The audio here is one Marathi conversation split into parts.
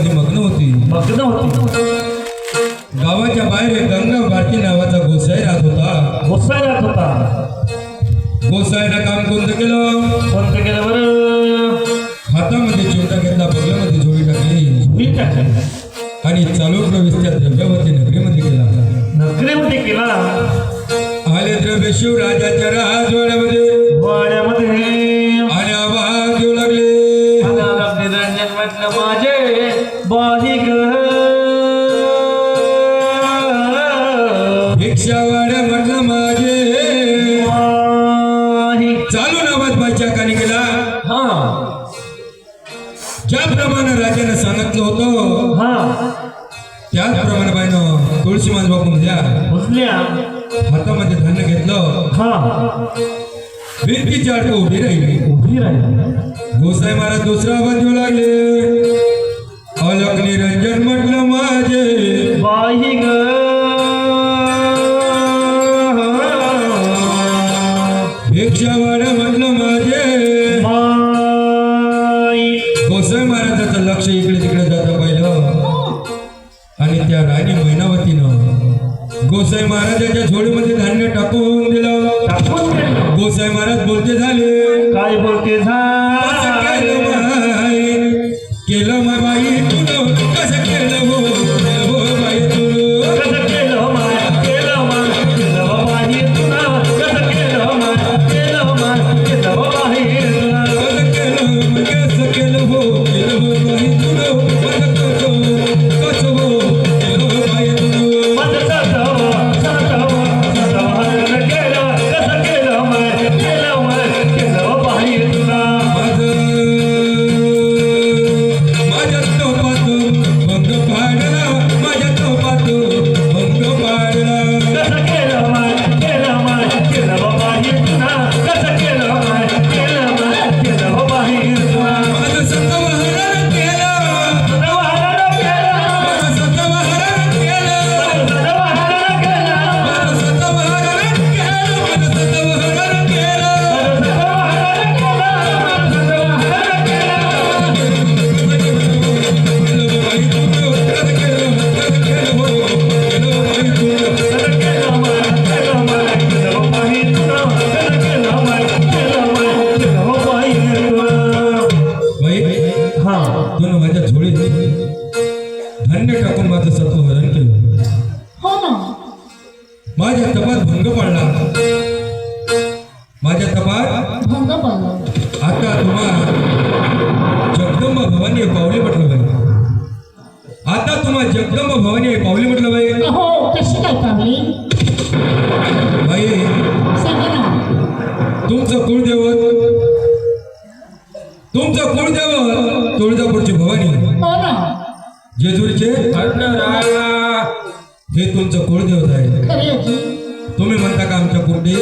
सेवेमध्ये मग्न होती. गावाच्या बाहेर एक गंगा भारती नावाचा गोसाई राहत होता. गोसाईनं काम कोणतं केलं बरं? हातामध्ये चिमटा घेतला, बगलामध्ये झोळी टाकली आणि चालू प्रवेश त्या द्रव्यवती नगरीमध्ये केला. आले द्रव्य शिवराजाच्या वाड्यामध्ये आणि आवाज देऊ लागले. म्हटलं माझे बाही भिक्षावाड्या म्हटलं माझे चालू नावात बाईच्या कानी गेला. ज्याप्रमाणे राजाने सांगितलं होतं त्याचप्रमाणे बाईनं तुळशी माझ बापून द्या हातामध्ये धान्य घेतलं. भिंतीची आडकं उभी राहिली. गोसाई महाराज दुसरा आवाज देऊ लागले. अलक निरंजन म्हटलं माझे बाही भिक्षावाड्या म्हटलं माझे. गोसाई महाराजाचं लक्ष इकडे तिकडे जातं पाहिलं आणि त्या राणी मैनावतीनं गोसाई महाराजाच्या झोळीमध्ये धान्य टाकून दिलं. गोसाई महाराज बोलते झाले. काय बोलते केलं मा बाई तुला कसं केलं हो बाई तुला कसं केलं बाई तुला कसं केलं बाई तुला कसं केलं हो बाई तुला कसं हो केलं बाई तुला माझ्या झोळीत धान्य टाकून माझं सत्व हरण केलं. माझ्या तपात भंग पडला. आता तुम्हा जगदंबा भवानी पावले म्हटलं बाई. आता तुम्हा जगदंबा भवानी पावले म्हटलं बाई. बाई तुमचं कुळदैवत तुळजापूरची भवानी जेजुरीचे हे तुमचं कुळदेवत आहे. तुम्ही म्हणता का आमच्या कुठे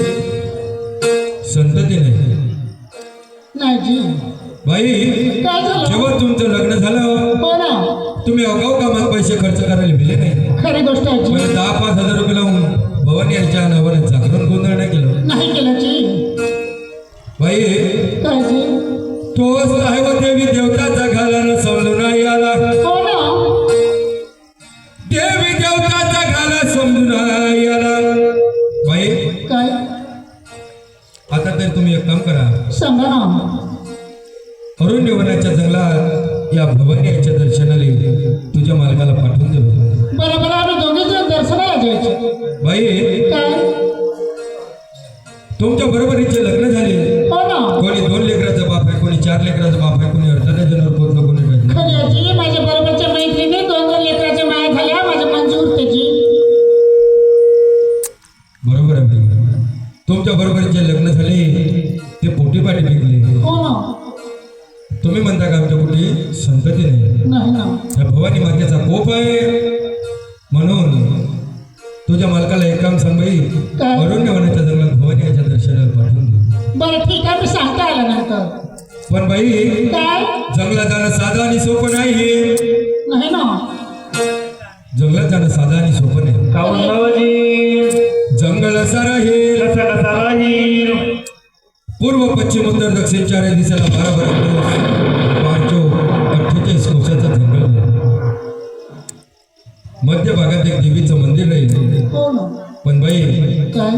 संतती नाही. बाई जेव्हा तुमचं लग्न झालं तुम्ही अगाऊ कामात पैसे खर्च करायला दिले नाही. खरी गोष्ट आहे. 10-5 हजार रुपये लावून भवानी यांच्या नावाने जागरण गोंधळ नाही केलं. बाई तोच आहे व देवी देवताचा घाला समजून नाही आला. देवी देवताचा घाला समजून नाही आला. बाई काय आता तर तुम्ही एक काम करा. सांगा ना. अरण्यवनाच्या जंगलात या भवानी यांच्या दर्शनाला तुझ्या मालकाला पाठवून दे. बरोबर आम्ही दोघे जण दर्शनाला जायचे. बाई काय तुमच्या बरोबरीचे लग्न झाले. कोणी 2 लेकराचा बाप आहे, कोणी 4 लेकराचा बाप आहे, कोणी 18 जणांवर पोहोचलं, कोणी खरी माझ्या बरोबरच्या मैत्रिणी 2 लेकराच्या माया झाल्या. माझ्या मंजूर त्याची बरोबर आहे बाई. तुमच्या बरोबरीचे लग्न झाले ते पोटीपाटी पिकले. तुम्ही म्हणता का आमच्या कुठे संतती नाही. भवानी मातेचा कोप आहे. म्हणून तुझ्या मालकाला एक काम सांग बाई. अरण्यवनाच्या जंगलात भवानी यांच्या दर्शनाला पाठवून दे. बरं ठीक आहे. मी सांगता आलं नंतर. पण बाई काय जंगलात जाणं साधं आणि सोपं नाही ना. जंगलात जाणं साधं आणि सोपं नाही. जंगल असा राहील पूर्व पश्चिम उत्तर दक्षिण 4 दिशेला 12 48 कोसाचं जंगल. आमच्या भागात एक देवीचं मंदिर राहील. हो ना. पण बाई काय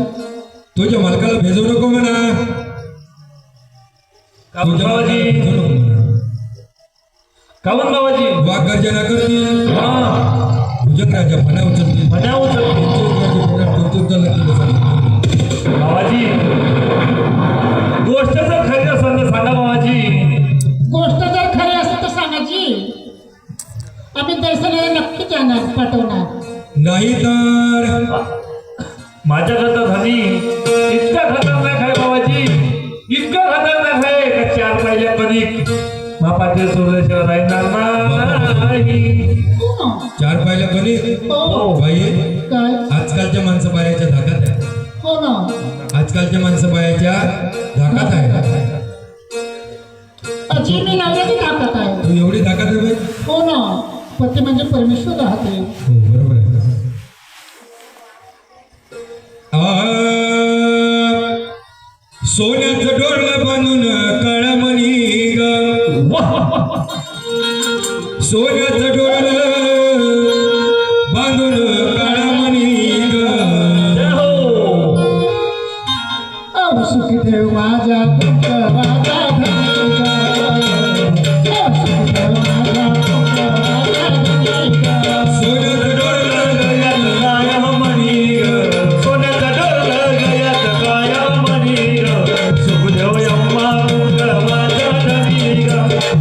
तुझ्या मालकाला भेजू नको म्हणा. काहून तुझ्या मालकाला बाबाजी? भेजू नको म्हणा. काहून बाबाजी? वाघ गर्जना करतील, हा भुजंगराजा फणा उचलतील, मजा उचलते. बाबाजी गोष्ट जर खरी असेल तर सांगा बाबाजी. गोष्ट जर खरी असेल तर सांगायची. आम्ही दर्शनाला नक्की जाणार, पाठवणार. नाही तर माझ्याकरता धनी इतका खतरनाक आहे बाबाजी, इतका खतरनाक आहे का 4 पहिल्या कणिक बापाचे सोडल्याशिवाय राहणार नाही. हो ना. 4 पाहिलं कोणी हो. बाई काय आजकालच्या माणसं बायाच्या धाकात आहे. हो ना. आजकालच्या माणसं बायाच्या धाकात आहे. अजी मी नवऱ्याची ताकद आहे. तू एवढी धाकात आहे बाई? हो ना. पती म्हणजे परमेश्वर राहते. हो बरोबर आहे. सोन्याचं डोळं बांधून काळामणी ग, सोन्याचं डोळं बांधून काळामणी ग. सुखी देव माझ्या कुंकवाचा धनिका. सुखी देव माझ्या कुंकवाचा धनिका. सोन्याचं डोळं गयात कायामणी ग, सोन्याचा डोरला गयात कायामणी ग. सुखदेव यम्मा कुंकवाचा धनी ग,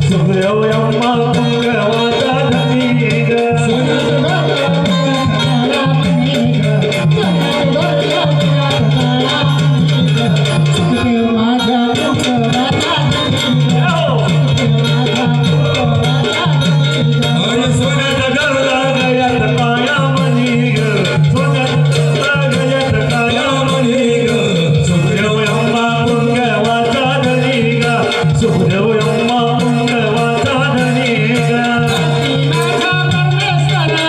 सुखदेव यम्मा कुंकवाचा धनी ग. सोन्याचं डोळं काळा मणी ग. सोन्याचं डोळं काळा मणी ग. सुखी देव माझ्या कुंकवाचा धनिका. सुखी देव माझ्या कुंकवाचा धनिका. अरे सोन्याचा डोरला गयात कायामणी ग, सोन्याचा गयात कायामणी ग. सुखदेव यम्मा कुंकवाचा धनी ग, सुखदेव यम्मा कुंकवाचा धनी ग. माझ्या परमेश्वरा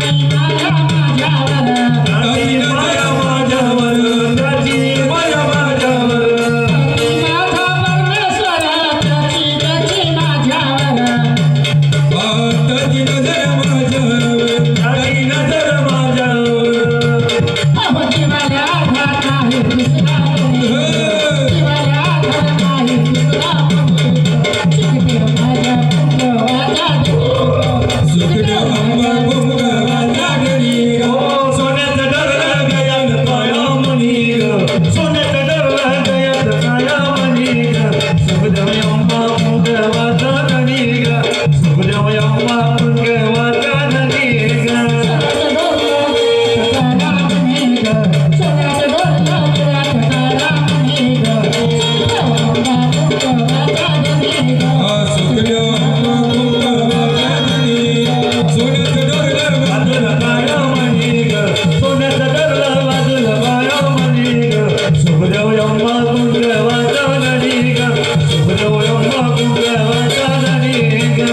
ती माझ्या माझ्यावर. त्याची माया माझ्यावर, त्याची माया माझ्यावर. माझा परमेश्वरा त्याची माझ्यावर. त्याची नजर माझ्यावर, त्याची नजर माझ्यावर. अहो जीवाला आधार नाही दुसरा कोणी. जीवाला आधार नाही दुसरा कोणी. सुखदेव माझ्या कुंकवाचा धनिका. सुखदेव अंबा कुंकवाचा धनी ग. ओ सोन्याचा डोरला गयात कायामणी ग, सोन्याचा डोरला गयात कायामणी ग. सुखदेव यम्मा कुंकवाचा धनी ग, सुखदेव यम्मा कुंकवाचा धनी ग. सोन्याचं डोरलं काळा मणी ग. सोन्याचं डोरलं काळा मणी ग. सुखदेव अंबा कुंकवाचा धनिका. सुखदेव अंबा कुंकवाचा धनी, सोन्याचं डोरलं बाजूला कायामणी ग, सोन्याचा डोरला बाजूला कायामणी ग. सुखदेव यम्मा कुंकवाचा धनी ग, सुखदेव यम्मा कुंकवाचा धनी ग.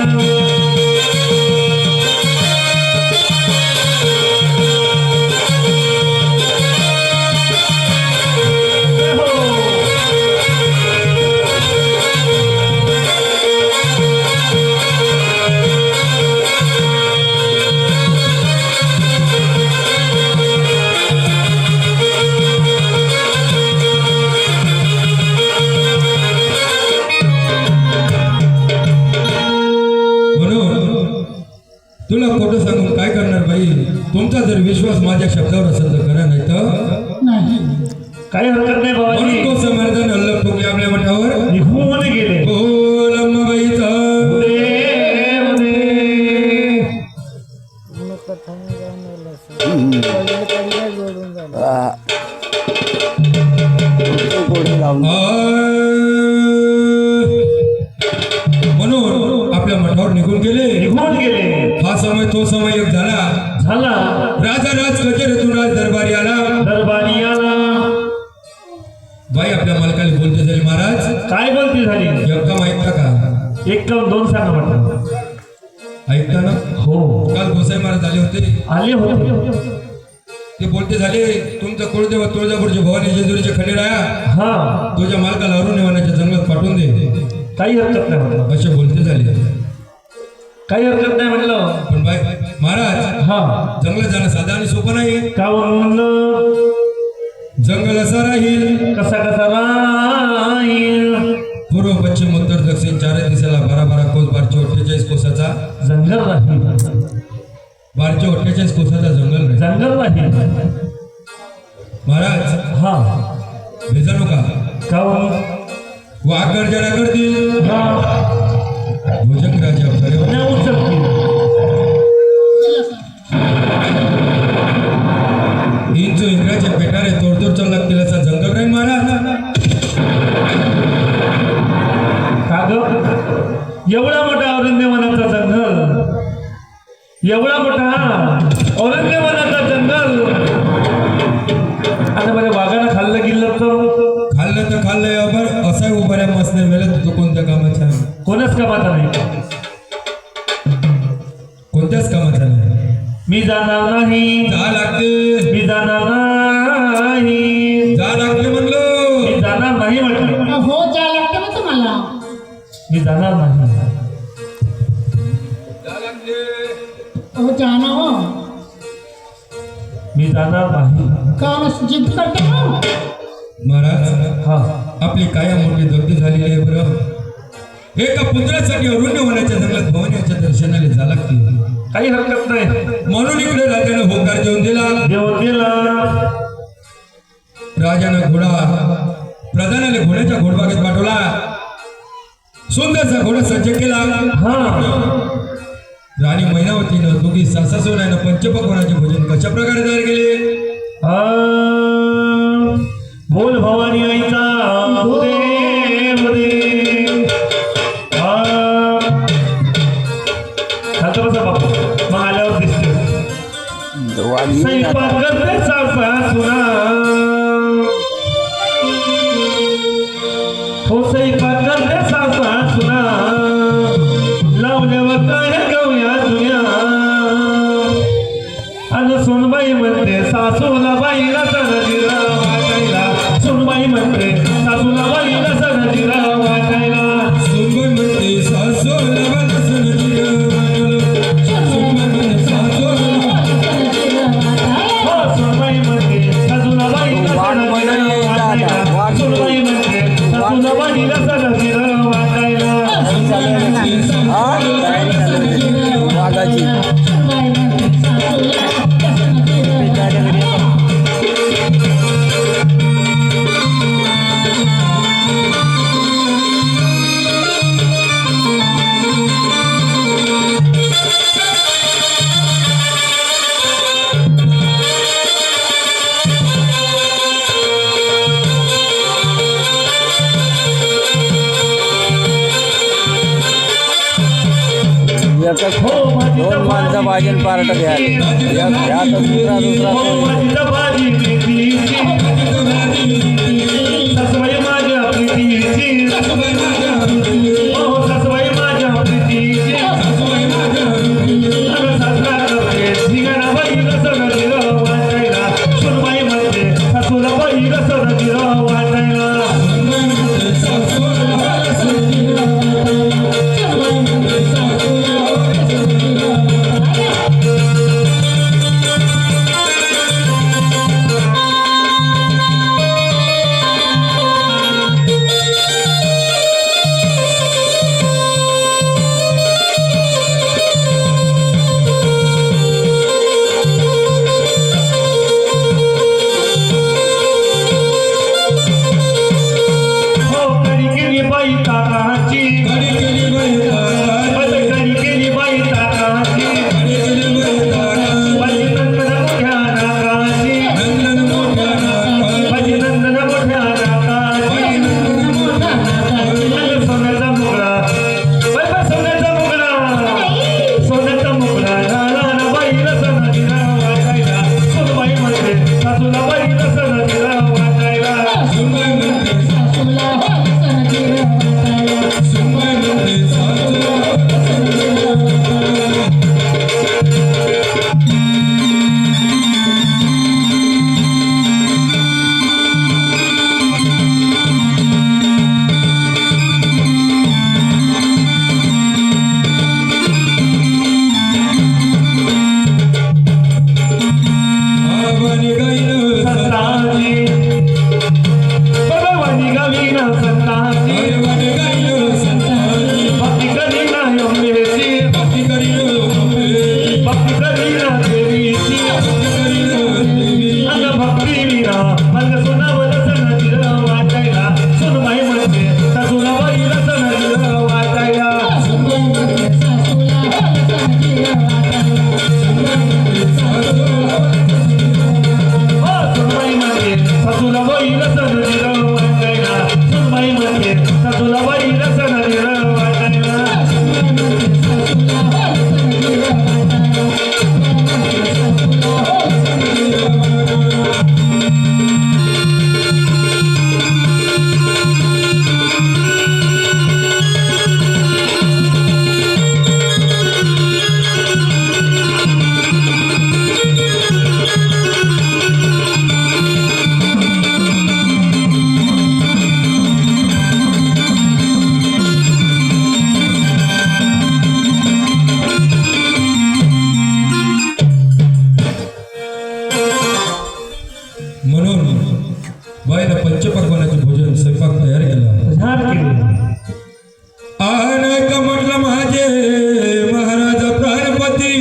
म्हणून तुला खोटं सांगून काय करणार बाई? तुमचा जर विश्वास माझ्या शब्दावर असेल तर करा, नाही तर नाही. काही हरकत नाही म्हणून बाबाजी. तो समर्थन हल्लं ठोकले आपल्या मठावर. निघून गेले. बोल अंबाबाईचा. उदे, उदे. म्हणून आपल्या मठावर निघून गेले. निघून गेले. हा समय तो समय एक झाला. झाला राजा राज कचेरीतून राज दरबारी आला. दरबारी आला. बाई आपल्या मालकाला बोलते झाली, महाराज काय बोलती झाली? एक काम ऐकता का? एक काम 2 सांगा म्हटलं. ऐकता ना? हो काल गोसाई महाराज आले होते. आले होते. ते बोलते झाले, तुमचं कुळदेव तुळजापूरचे भवानी जेजुरीचे खंडेराया हा तुझ्या मालकाला अरुणिवानाच्या जंगलात पाठवून दे. काही हरकत नाही म्हटलं. असे बोलते झाले. काही हरकत नाही म्हटलं. पण बाई महाराज हा जंगल जाणं साधा आणि सोपं नाही. का म्हणलं जंगल असं राहील कसा कसा राहील पूर्व पश्चिम उत्तर दक्षिण चारही दिशेला 12 कोस 48 कोसाचा जंगल राहील 48 कोसाचा जंगल राहील. जंगल राहील महाराज हा भेजा नका का वाघ गर्जना करतील हा भुजंग राजा खरे नाही उचलतील इंचू इंद्राचे पेटारे तोडतोड चालू लागतील असा जंगल राहील महाराज. का ग एवढा मोठा औरंगजेबाचा जंगल एवढा मोठा औरंगजेबाचा जंगल आणि बरे वाघानं खाल्लं गेलं तर खाल्लं अबर असा उभाऱ्या मसने मेलं तू कोणत्या कामाचा कोणाच कामाचा नाही कोणत्याच कामाचा नाही. मी जाणार नाही जा लागते मी जाणार नाही जा लागते म्हणलो मी जाणार नाही म्हटलं हो जा लागते ना तुम्हाला. मी जाणार नाही जा लागते हो जाना हो मी जाणार नाही का जिद्द करते हो. महाराज हा आपली काया मोठी दगडी झालेली आहे बरं. एका पुत्रासाठी अरुण्यवनाच्या जंगलात भवानीच्या दर्शनाला जा लागते. काही हरकत नाही म्हणून इकडे राजानं होकार देऊन दिला. देव दिला राजानं घोडा प्रधानाला घोड्याच्या घोडबागेत पाठवला. सुंदरचा घोडा सज्ज केला. हा राणी मैनावतीनं दोघी सासासोन्यानं पंचपक्वानाचे भोजन कशा प्रकारे तयार केले. बोल भवानी आईचा देव दे खात बसा बापू मग आल्यावर दिसते स्वयंपाक करते सासूना हो स्वयंपाक करते सासूना लावल्यावर काय गवया जुन्या आणि सोनबाई म्हणते सासूला बाईला सणजीरा वाटायला सोनबाई म्हणते सासूला बाईला सणजीरा वाटायला सुनबाई म्हणते सासोला वाटसं हो सोनबाई म्हणते सासूला बाईला सणजीरा वाटायला सोनबाई म्हणते सासूला बाईला सणजीरा वाटायला दोन माणसं भाजन पार्ट घ्यायला दुसरा हो माझी बाजी प्रीतीची सासूबाई माझ्या प्रीतीची हो सासूबाई माझ्या प्रीतीची सासरा करते ठिकाणा बाई रसण दिलं वाटायला सुनबाई म्हणते सासूला बाई रसण दिलं वाटायला भक्ती करीना देवीची अग भक्ती मीरा मग सोनावर सण वाटायला सुनबाई म्हणते सासूलाबाईला सण वाटायला सुनबाई म्हणते सासूलाबाईला सण वाटायला सुनबाई म्हणते सासूलाबाईला सण वाटायला म्हणून बाईला पंचपक्वानाचे भोजन स्वयंपाक तयार केला झाड केली आनक म्हटलं माझे महाराज प्राणपती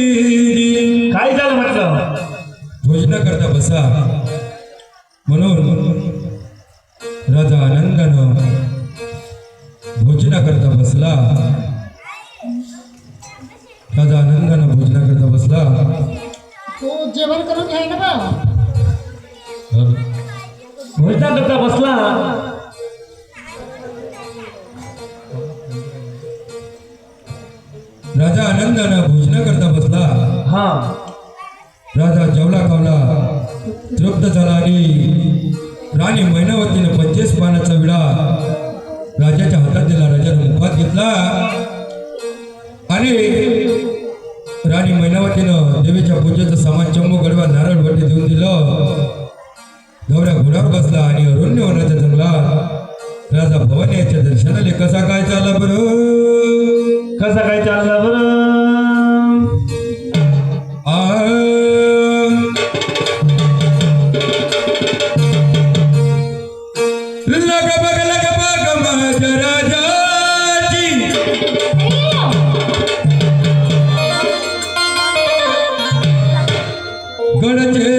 काय झालं म्हटलं भोजना करता बसा म्हणून राजा आनंदानं भोजना करता बसला राजा आनंदानं भोजना करता बसला तो जेवण करून घ्याय ना बा भोजना करता बसला राजा आनंदानं भोजना करता बसला हा राजा जेवला खावला तृप्त झाला आणि राणी मैनावतीनं 25 पानाचा विडा राजाच्या हातात दिला राजानं मुखात घेतला आणि राणी मैनावतीनं देवीच्या पूजेचं सामान चंबू गडवा नारळ वटी देऊन दिलं गौऱ्या घोड्यावर बसला आणि अरण्य वनाच्या जंगलात राजा भवानी याच्या दर्शनाला कसा काय चालला बरं कसा काय चालला बरं लग बग माझ्या राजाची गडचे